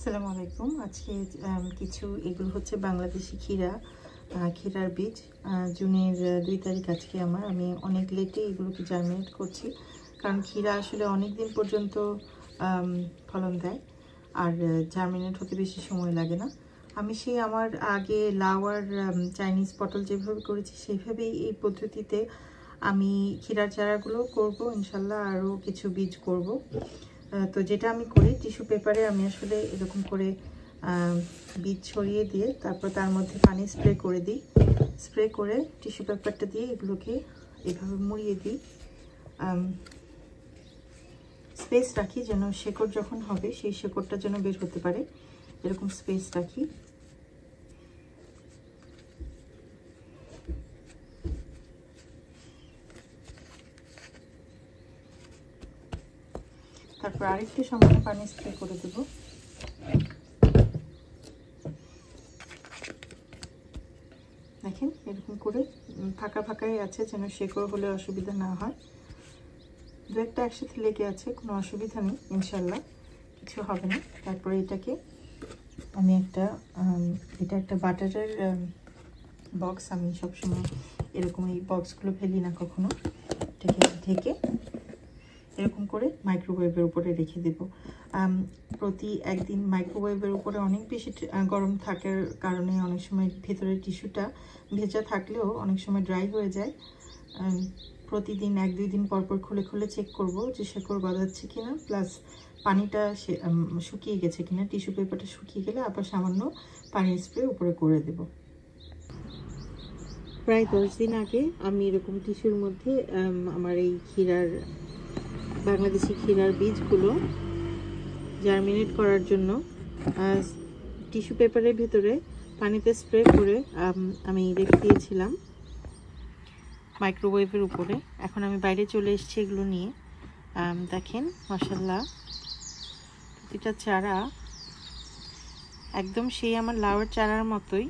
আসসালামু আলাইকুম। আজকে কিছু এগুলো হচ্ছে বাংলাদেশি ক্ষীরার বীজ। জুনের 2 তারিখ আজকে আমি অনেক লেটে এগুলোকে জার্মিনেট করছি, কারণ ক্ষীরা আসলে অনেক দিন পর্যন্ত ফলন দেয় আর জার্মিনেট হতে বেশি সময় লাগে না। আমি সেই আমার আগে লাউ আর চাইনিজ পটল যেভাবে করেছি সেইভাবেই এই পদ্ধতিতে আমি ক্ষীরার চারাগুলো করব ইনশাল্লাহ, আরও কিছু বীজ করব। তো যেটা আমি করি, টিস্যু পেপারে আমি আসলে এরকম করে বীজ ছড়িয়ে দিয়ে তারপর তার মধ্যে পানি স্প্রে করে দিই। স্প্রে করে টিস্যু পেপারটা দিয়ে এগুলোকে এভাবে মুড়িয়ে দিই। স্পেস রাখি যেন শেকড় যখন হবে সেই শেকড়টা যেন বের হতে পারে, এরকম স্পেস রাখি। তারপর আরেকটু সামান্য পানি স্প্রে করে দেব। দেখেন এরকম করে ফাঁকা ফাঁকাই আছে, যেন শেকড় হলে অসুবিধা না হয়। দু একটা একসাথে লেগে আছে, কোনো অসুবিধা নেই, ইনশাল্লাহ কিছু হবে না। তারপরে এটাকে আমি এটা একটা বাটারের বক্স, আমি সবসময় এরকম এই বক্সগুলো ফেলি না কখনো। এটাকে ঢেকে এরকম করে মাইক্রোওয়েভের উপরে রেখে দেব। প্রতি একদিন মাইক্রোওয়েভের উপরে অনেক বেশি গরম থাকার কারণে অনেক সময় ভেতরের টিস্যুটা ভেজা থাকলেও অনেক সময় ড্রাই হয়ে যায়। প্রতিদিন 1-2 দিন পরপর খুলে খুলে চেক করব যে শেকড় গজাচ্ছে কিনা, প্লাস পানিটা শুকিয়ে গেছে কিনা। টিস্যু পেপারটা শুকিয়ে গেলে আবার সামান্য পানির স্প্রে উপরে করে দেব। প্রায় 10 দিন আগে আমি এরকম টিস্যুর মধ্যে আমার এই বাংলাদেশি ক্ষীরার বীজগুলো জার্মিনেট করার জন্য টিস্যু পেপারের ভিতরে পানিতে স্প্রে করে আমি রেখে দিয়েছিলাম মাইক্রোওয়েভের উপরে। এখন আমি বাইরে চলে এসেছি এগুলো নিয়ে। দেখেন মাশাআল্লাহ, প্রতিটা চারা একদম সেই আমার লাউয়ের চারার মতোই।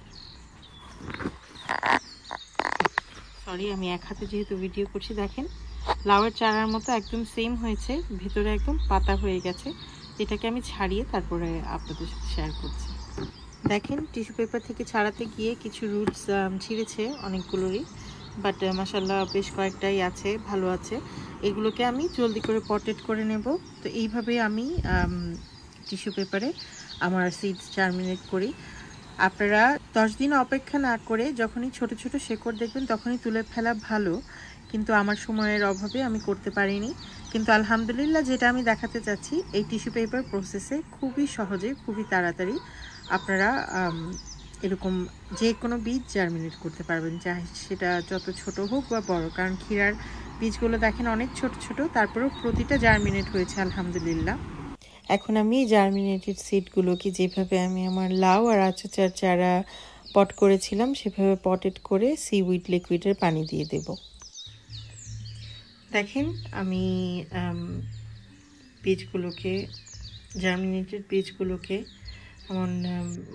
সরি, আমি এক হাতে যেহেতু ভিডিও করছি, দেখেন লাউয়ের চারার মতো একদম সেম হয়েছে, ভিতরে একদম পাতা হয়ে গেছে। এটাকে আমি ছাড়িয়ে তারপরে আপনাদের সাথে শেয়ার করছি। দেখেন টিস্যু পেপার থেকে ছাড়াতে গিয়ে কিছু রুটস ছিঁড়েছে অনেকগুলোরই, বাট মাশাআল্লাহ বেশ কয়েকটাই আছে, ভালো আছে। এগুলোকে আমি জলদি করে পটেড করে নেব। তো এইভাবে আমি টিস্যু পেপারে আমার সিডস জার্মিনেট করি। আপনারা 10 দিন অপেক্ষা না করে যখনই ছোট ছোট শেকড় দেখবেন তখনই তুলে ফেলা ভালো, কিন্তু আমার সময়ের অভাবে আমি করতে পারিনি। কিন্তু আলহামদুলিল্লাহ, যেটা আমি দেখাতে চাচ্ছি, এই টিস্যু পেপার প্রসেসে খুবই সহজে, খুবই তাড়াতাড়ি আপনারা এরকম যে কোনো বীজ জার্মিনেট করতে পারবেন, চাই সেটা যত ছোট হোক বা বড়। কারণ ক্ষীরার বীজগুলো দেখেন অনেক ছোট ছোট, তারপরেও প্রতিটা জার্মিনেট হয়েছে আলহামদুলিল্লাহ। এখন আমি জার্মিনেটেড সিডগুলোকে যেভাবে আমি আমার লাউ আর আচার চারা পট করেছিলাম সেভাবে পটেড করে সিউইড লিকুইডের পানি দিয়ে দেব। দেখেন আমি বীজগুলোকে, জার্মিনেটেড বীজগুলোকে এমন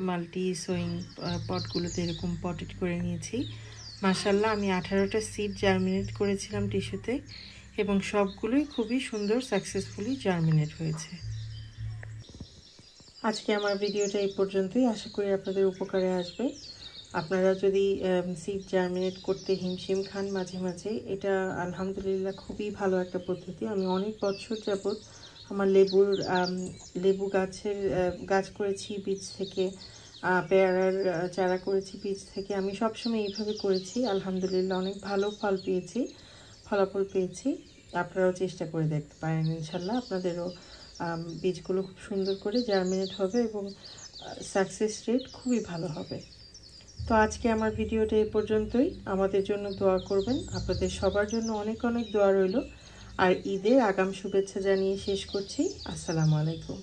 মাল্টি সোয়িং পটগুলোতে এরকম পটেড করে নিয়েছি। মাশাআল্লাহ, আমি 18টা সিড জার্মিনেট করেছিলাম টিস্যুতে, এবং সবগুলোই খুবই সুন্দর সাকসেসফুলি জার্মিনেট হয়েছে। আজকে আমার ভিডিওটা এই পর্যন্তই। আশা করি আপনাদের উপকারে আসবে। আপনারা যদি সিড জার্মিনেট করতে হিমশিম খান মাঝে মাঝে, এটা আলহামদুলিল্লাহ খুবই ভালো একটা পদ্ধতি। আমি অনেক বছর যাবত আমার লেবু গাছ করেছি বীজ থেকে, পেয়ারার চারা করেছি বীজ থেকে। আমি সবসময় এইভাবে করেছি, আলহামদুলিল্লাহ অনেক ভালো ফলাফল পেয়েছি। আপনারাও চেষ্টা করে দেখতে পারেন, ইনশাল্লাহ আপনাদেরও বীজগুলো খুব সুন্দর করে জার্মিনেট হবে এবং সাকসেস রেট খুবই ভালো হবে। তো আজকে আমার ভিডিওটা এই পর্যন্তই। আমাদের জন্য দোয়া করবেন, আপনাদের সবার জন্য অনেক অনেক দোয়া রইল। আর ঈদের আগাম শুভেচ্ছা জানিয়ে শেষ করছি। আসসালামু আলাইকুম।